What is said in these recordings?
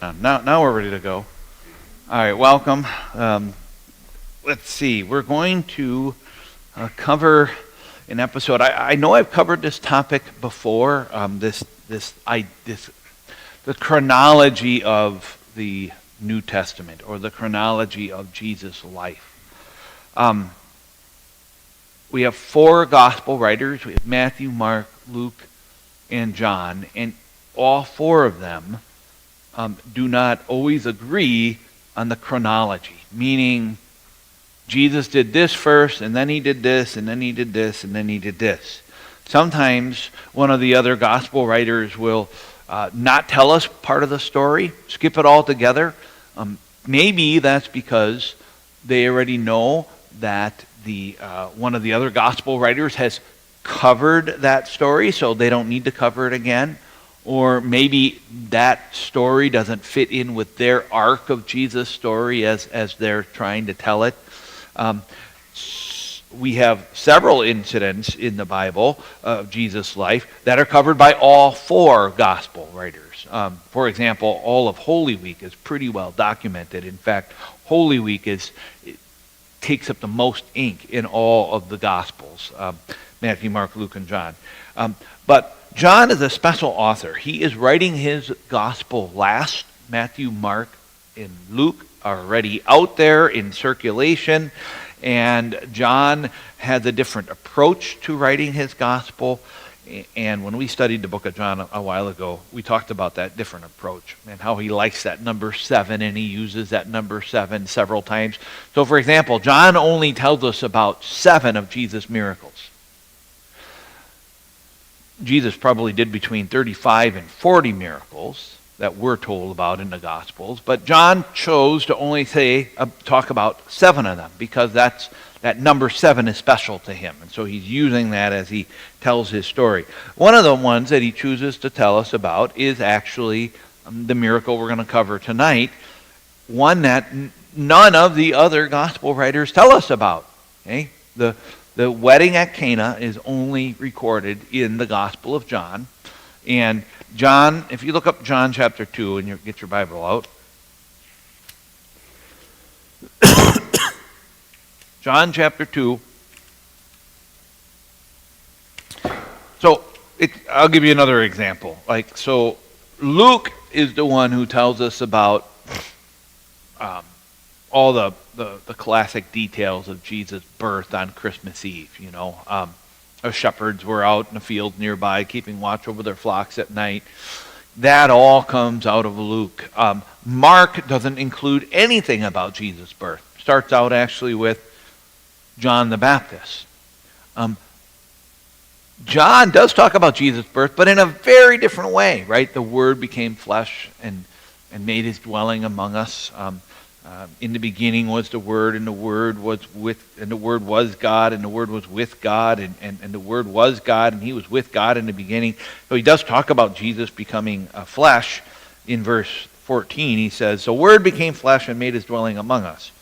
Now we're ready to go. All right, welcome. Let's see. We're going to cover an episode. I know I've covered this topic before. The chronology of the New Testament, or the chronology of Jesus' life. We have four gospel writers. We have Matthew, Mark, Luke, and John, and all four of them do not always agree on the chronology, meaning Jesus did this first, and then he did this, and then he did this, and then he did this. Sometimes one of the other gospel writers will not tell us part of the story, skip it all together. Maybe that's because they already know that one of the other gospel writers has covered that story, so they don't need to cover it again. Or maybe that story doesn't fit in with their arc of Jesus' story as they're trying to tell it. We have several incidents in the Bible of Jesus' life that are covered by all four gospel writers. For example, all of Holy Week is pretty well documented. In fact, Holy Week takes up the most ink in all of the Gospels, Matthew, Mark, Luke, and John. But John is a special author. He is writing his gospel last. Matthew, Mark, and Luke are already out there in circulation, and John has a different approach to writing his gospel. And when we studied the book of John a while ago, we talked about that different approach and how he likes that number 7, and he uses that number 7 several times. So, for example, John only tells us about 7 of Jesus' miracles. Jesus probably did between 35 and 40 miracles that we're told about in the Gospels, but John chose to only talk about 7 of them because that number 7 is special to him, and so he's using that as he tells his story. One of the ones that he chooses to tell us about is actually the miracle we're going to cover tonight, one that none of the other Gospel writers tell us about. Okay? The wedding at Cana is only recorded in the Gospel of John. And John, if you look up John chapter 2 and you get your Bible out. John chapter 2. So I'll give you another example. So Luke is the one who tells us about all the classic details of Jesus' birth on Christmas Eve. The shepherds were out in the field nearby keeping watch over their flocks at night. That all comes out of Luke. Mark doesn't include anything about Jesus' birth. Starts out actually with John the Baptist. John does talk about Jesus' birth, but in a very different way, right? The Word became flesh and made his dwelling among us. In the beginning was the Word, and the Word was God, and the Word was with God, and the Word was God, and he was with God in the beginning. So he does talk about Jesus becoming flesh in verse 14. He says, "The Word became flesh and made his dwelling among us."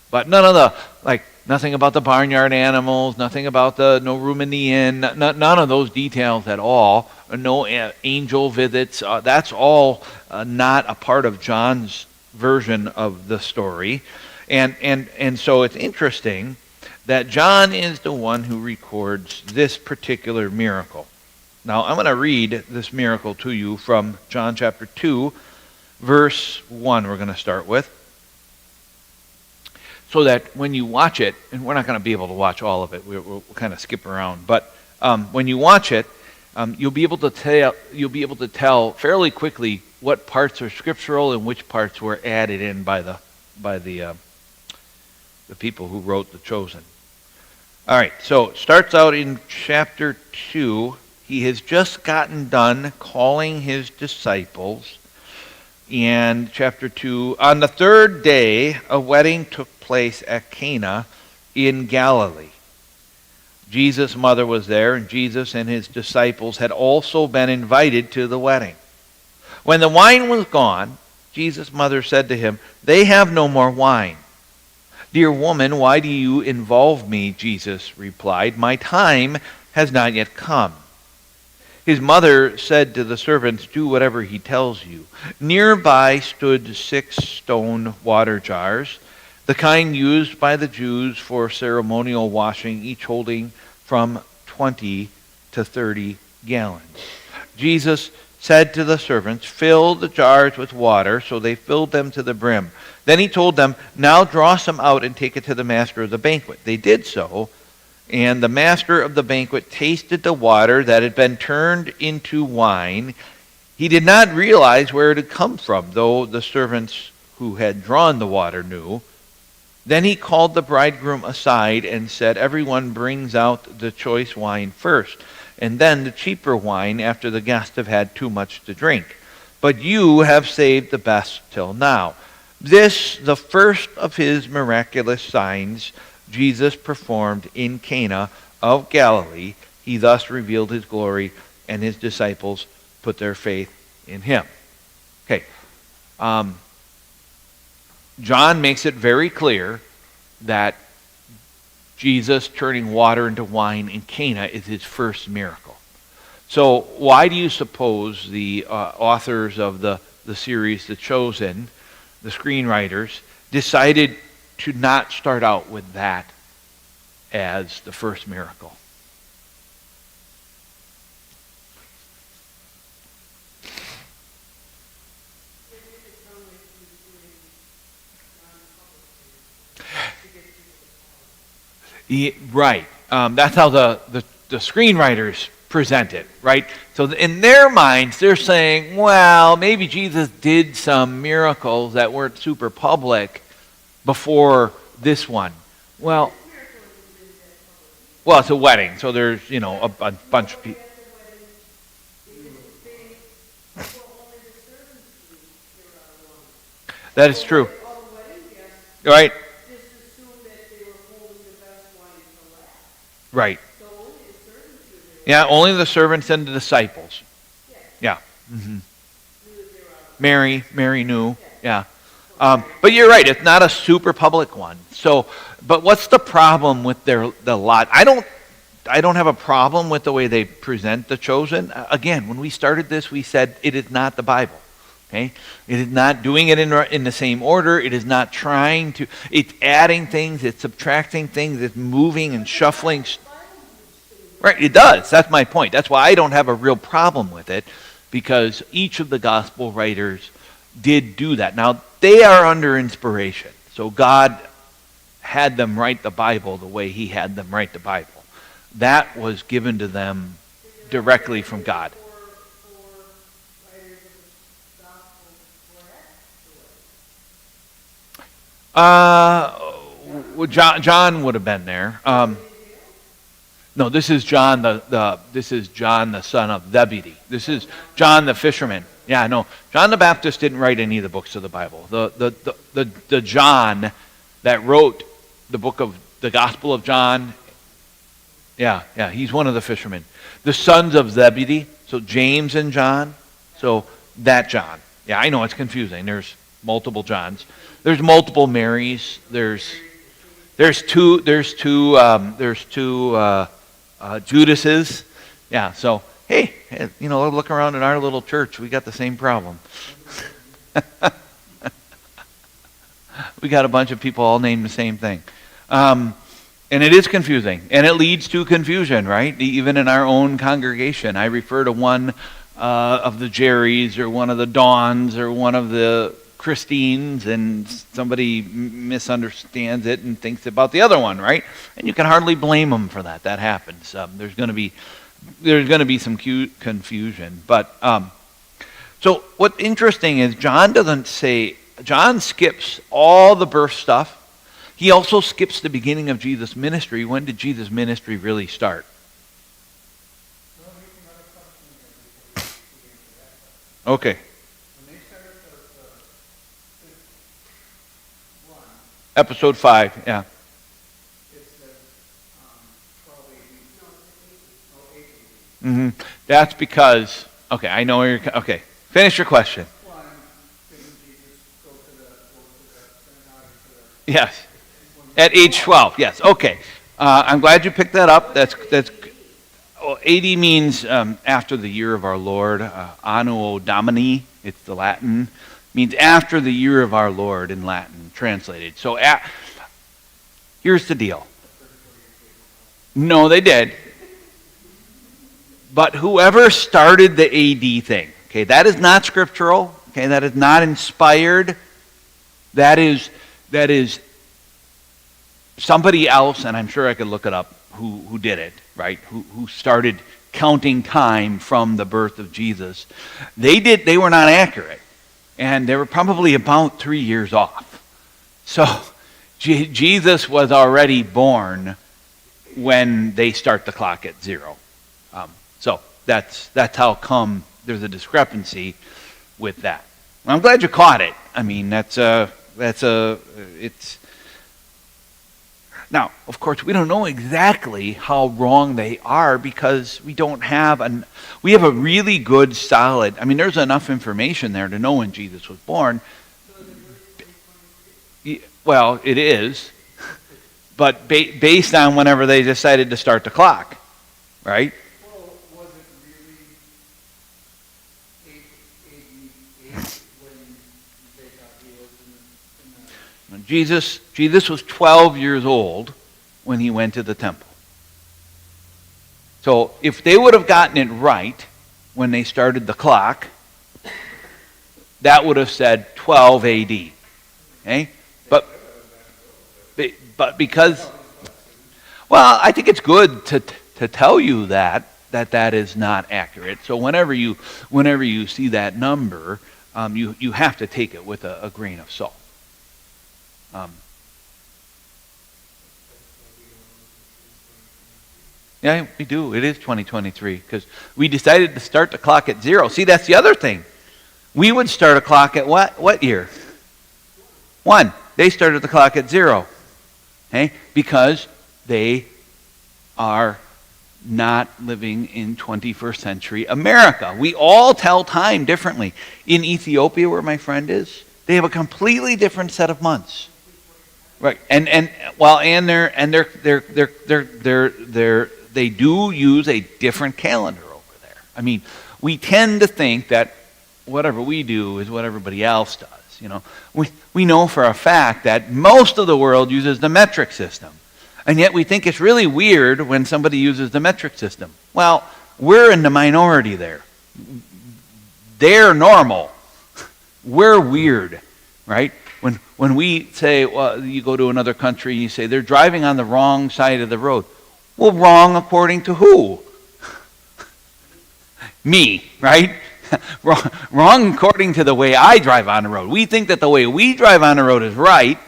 But nothing about the barnyard animals, nothing about no room in the inn, none of those details at all. No angel visits. That's all not a part of John's version of the story. And so it's interesting that John is the one who records this particular miracle. Now I'm going to read this miracle to you from John chapter 2, verse 1 we're going to start with. So that when you watch it, and we're not going to be able to watch all of it, we'll kind of skip around, but when you watch it, you'll be able to tell fairly quickly what parts are scriptural and which parts were added in by the people who wrote The Chosen. All right, so it starts out in chapter 2. He has just gotten done calling his disciples. And chapter 2, on the 3rd day, a wedding took place at Cana in Galilee. Jesus' mother was there, and Jesus and his disciples had also been invited to the wedding. When the wine was gone, Jesus' mother said to him, "They have no more wine." "Dear woman, why do you involve me?" Jesus replied. "My time has not yet come." His mother said to the servants, "Do whatever he tells you." Nearby stood 6 stone water jars, the kind used by the Jews for ceremonial washing, each holding from 20 to 30 gallons. Jesus said to the servants, "Fill the jars with water," so they filled them to the brim. Then he told them, "Now draw some out and take it to the master of the banquet." They did so, and the master of the banquet tasted the water that had been turned into wine. He did not realize where it had come from, though the servants who had drawn the water knew. Then he called the bridegroom aside and said, "Everyone brings out the choice wine first, and then the cheaper wine after the guests have had too much to drink. But you have saved the best till now." This, the first of his miraculous signs, Jesus performed in Cana of Galilee. He thus revealed his glory, and his disciples put their faith in him. Okay. John makes it very clear that Jesus turning water into wine in Cana is his first miracle. So why do you suppose the authors of the series The Chosen, the screenwriters, decided to not start out with that as the first miracle? Yeah, right. That's how the screenwriters present it, right? So in their minds, they're saying, well, maybe Jesus did some miracles that weren't super public before this one. Well, it's a wedding, so there's, a bunch of people. That is true. Right? Right. Yeah, only the servants and the disciples. Yeah. Mm-hmm. Mary knew. Yeah. But you're right, it's not a super public one. So, but what's the problem with the lot? I don't have a problem with the way they present The Chosen. Again, when we started this, we said it is not the Bible. Okay? It is not doing it in the same order. It is not trying to. It's adding things. It's subtracting things. It's moving and shuffling. Right, it does. That's my point. That's why I don't have a real problem with it, because each of the gospel writers did do that. Now, they are under inspiration. So God had them write the Bible the way he had them write the Bible. That was given to them directly from God. John would have been there. No, this is John the son of Zebedee. This is John the fisherman. Yeah, no, John the Baptist didn't write any of the books of the Bible. The John that wrote the book of the Gospel of John. Yeah, he's one of the fishermen. The sons of Zebedee, so James and John. So that John. Yeah, I know it's confusing. There's multiple Johns. There's multiple Marys. There's two Judases. Yeah, so hey, look around in our little church. We got the same problem. We got a bunch of people all named the same thing. And it is confusing. And it leads to confusion, right? Even in our own congregation. I refer to one of the Jerrys or one of the Dawns or one of the Christines, and somebody misunderstands it and thinks about the other one, right? And you can hardly blame them for that. That happens. There's going to be some confusion. But so what's interesting is John skips all the birth stuff. He also skips the beginning of Jesus' ministry. When did Jesus' ministry really start? Okay. Episode 5, yeah. Mm-hmm. That's because, okay, I know where you're, okay. Finish your question. Yes. At age 12, yes. Okay. I'm glad you picked that up. That's AD means after the year of our Lord. Anno Domini, it's the Latin, means after the year of our Lord in Latin, translated. So here's the deal. No, they did. But whoever started the AD thing, okay, that is not scriptural, okay, that is not inspired. That is somebody else, and I'm sure I could look it up, who did it, right? Who started counting time from the birth of Jesus. They were not accurate. And they were probably about 3 years off. So Jesus was already born when they start the clock at 0. So that's how come there's a discrepancy with that. I'm glad you caught it. I mean, it's now, of course, we don't know exactly how wrong they are because we have a really good solid, I mean, there's enough information there to know when Jesus was born. Well, it is, but based on whenever they decided to start the clock, right? Well, was it really 8 when they thought he was in the... Jesus was 12 years old when he went to the temple. So if they would have gotten it right when they started the clock, that would have said 12 AD. Okay? But because, well, I think it's good to tell you that is not accurate. So whenever you see that number, you have to take it with a grain of salt. Yeah, we do. It is 2023 because we decided to start the clock at 0. See, that's the other thing. We would start a clock at what year? 1. They started the clock at 0. Okay? Because they are not living in 21st century America. We all tell time differently. In Ethiopia, where my friend is, they have a completely different set of months. Right. They do use a different calendar over there. I mean, we tend to think that whatever we do is what everybody else does. You know, we know for a fact that most of the world uses the metric system, and yet we think it's really weird when somebody uses the metric system. Well, we're in the minority there. They're normal. We're weird, right? When we say, well, you go to another country and you say they're driving on the wrong side of the road. Well, wrong according to who? Me, right? Wrong according to the way I drive on the road. We think that the way we drive on the road is right,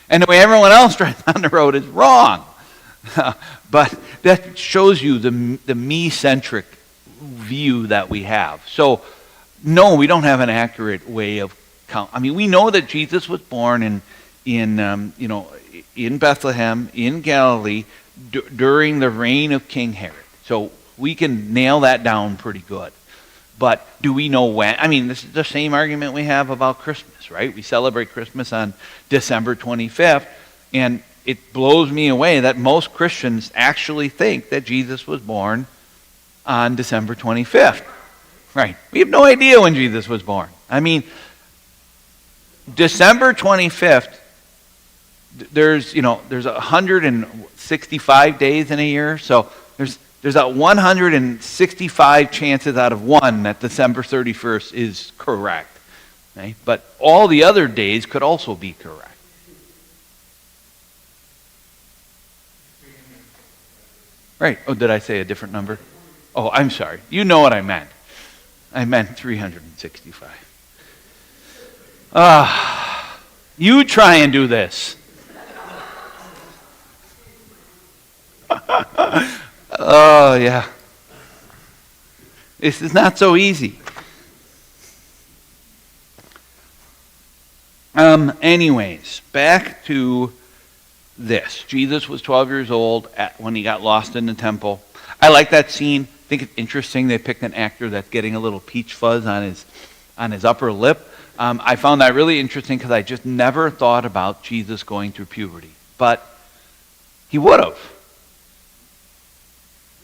and the way everyone else drives on the road is wrong. But that shows you the me-centric view that we have. So, no, we don't have an accurate way of count. I mean, we know that Jesus was born in Bethlehem, in Galilee, during the reign of King Herod. So we can nail that down pretty good. But do we know when? I mean, this is the same argument we have about Christmas, right? We celebrate Christmas on December 25th, and it blows me away that most Christians actually think that Jesus was born on December 25th. Right. We have no idea when Jesus was born. I mean, December 25th, there's 165 days in a year, so there's a 165 chances out of 1 that December 31st is correct. Okay? But all the other days could also be correct. Right. Oh, did I say a different number? Oh, I'm sorry. You know what I meant. I meant 365. You try and do this. Oh, yeah. This is not so easy. Anyways, back to this. Jesus was 12 years old when he got lost in the temple. I like that scene. I think it's interesting they picked an actor that's getting a little peach fuzz on his upper lip. I found that really interesting because I just never thought about Jesus going through puberty. But he would have.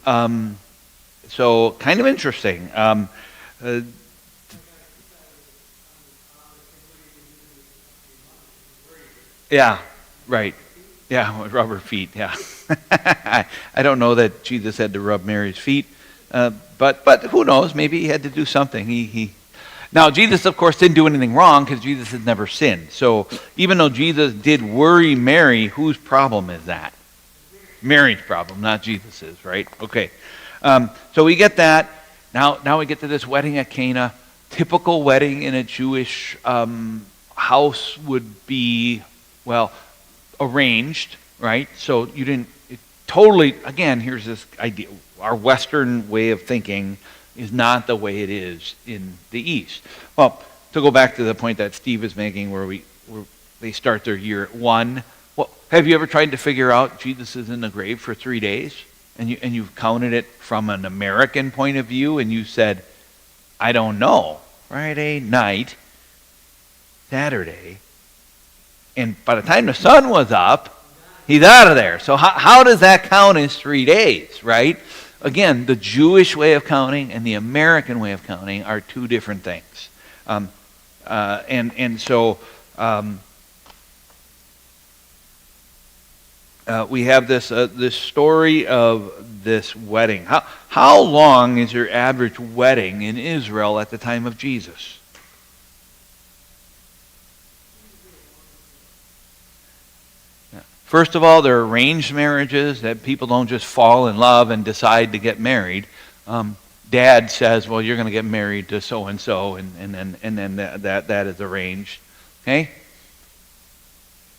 So kind of interesting. Uh, yeah, right. Yeah, with rubber feet. Yeah. I don't know that Jesus had to rub Mary's feet, but who knows? Maybe he had to do something. He Now, Jesus, of course, didn't do anything wrong because Jesus had never sinned. So even though Jesus did worry Mary, whose problem is that? Mary's problem, not Jesus's, right? Okay. So we get that. Now we get to this wedding at Cana. Typical wedding in a Jewish house would be, well, arranged, right? So you didn't totally, again, here's this idea. Our Western way of thinking is not the way it is in the East. Well, to go back to the point that Steve is making where they start their year at 1, well, have you ever tried to figure out Jesus is in the grave for 3 days? And you've counted it from an American point of view, and you said, I don't know. Friday night, Saturday, and by the time the sun was up, he's out of there. So how does that count as 3 days, right? Again, the Jewish way of counting and the American way of counting are two different things. So we have this story of this wedding. How long is your average wedding in Israel at the time of Jesus? First of all, there are arranged marriages that people don't just fall in love and decide to get married. Dad says, "Well, you're going to get married to so and so," and then that is arranged. Okay.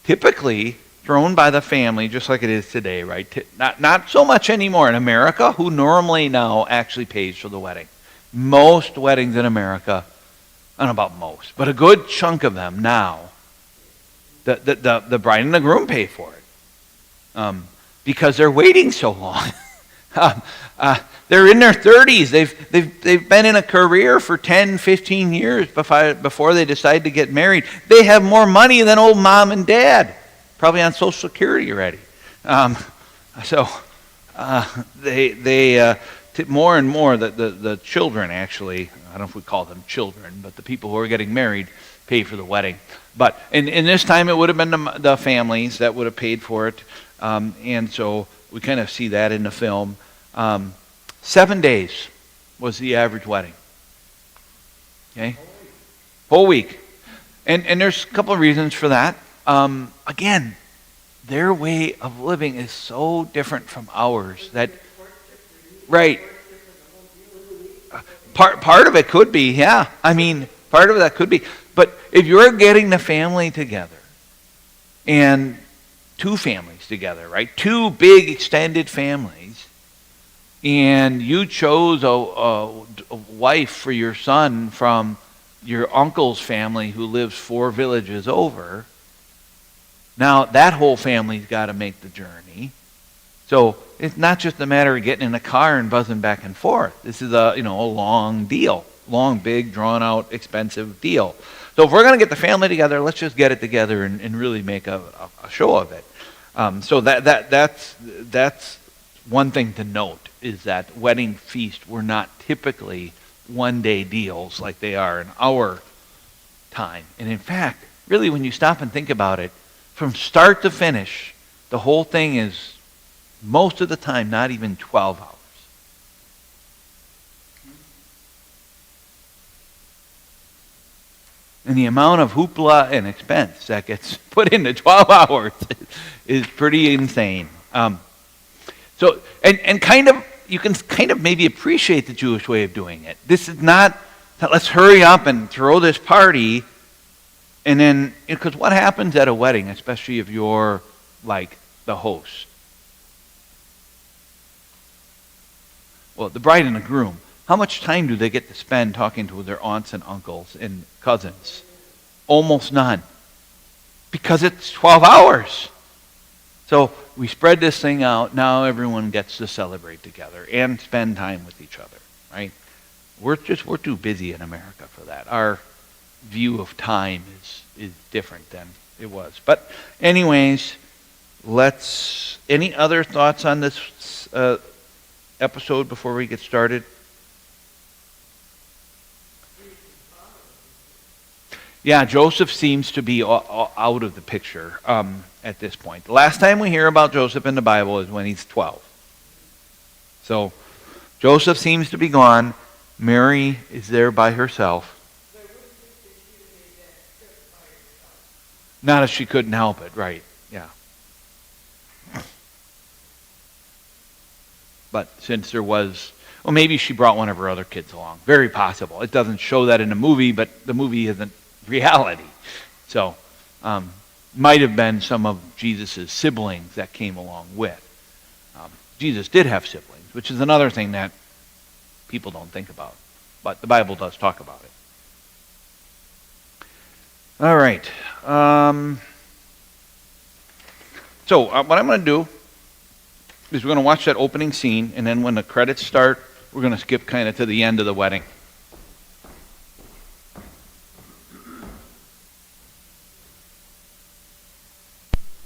Typically thrown by the family, just like it is today, right? Not so much anymore in America. Who normally now actually pays for the wedding? Most weddings in America, I don't know about most, but a good chunk of them now, the bride and the groom pay for it. Because they're waiting so long. They're in their 30s. They've been in a career for 10, 15 years before they decide to get married. They have more money than old mom and dad, probably on Social Security already. More and more, the children actually, I don't know if we call them children, but the people who are getting married pay for the wedding. But in this time, it would have been the families that would have paid for it. And so we kind of see that in the film. 7 days was the average wedding. Okay? Whole week. And there's a couple of reasons for that. Again, their way of living is so different from ours that, right. Part of it could be, yeah. I mean, part of that could be. But if you're getting the family together, and two families together, right? Two big extended families, and you chose a wife for your son from your uncle's family who lives 4 villages over. Now that whole family's got to make the journey. So it's not just a matter of getting in a car and buzzing back and forth. This is a long deal, long, big, drawn out, expensive deal. So if we're going to get the family together, let's just get it together and really make a show of it. So that's one thing to note, is that wedding feasts were not typically one-day deals like they are in our time. And in fact, really when you stop and think about it, from start to finish, the whole thing is most of the time not even 12 hours. And the amount of hoopla and expense that gets put into 12 hours is pretty insane. So you can kind of maybe appreciate the Jewish way of doing it. This is not, let's hurry up and throw this party, and then, because what happens at a wedding, especially if you're like the host? Well, the bride and the groom, how much time do they get to spend talking to their aunts and uncles and cousins? Almost none. Because it's 12 hours. So we spread this thing out. Now everyone gets to celebrate together and spend time with each other, right? We're too busy in America for that. Our view of time is different than it was. But anyways, any other thoughts on this episode before we get started? Yeah, Joseph seems to be out of the picture at this point. The last time we hear about Joseph in the Bible is when he's 12. So Joseph seems to be gone. Mary is there by herself. Not if she couldn't help it, right? Yeah. But since there was, well, maybe she brought one of her other kids along. Very possible. It doesn't show that in the movie, but the movie isn't reality. So, might have been some of Jesus' siblings that came along with. Jesus did have siblings, which is another thing that people don't think about. But the Bible does talk about it. All right. So, what I'm going to do is we're going to watch that opening scene, and then when the credits start, we're going to skip kind of to the end of the wedding.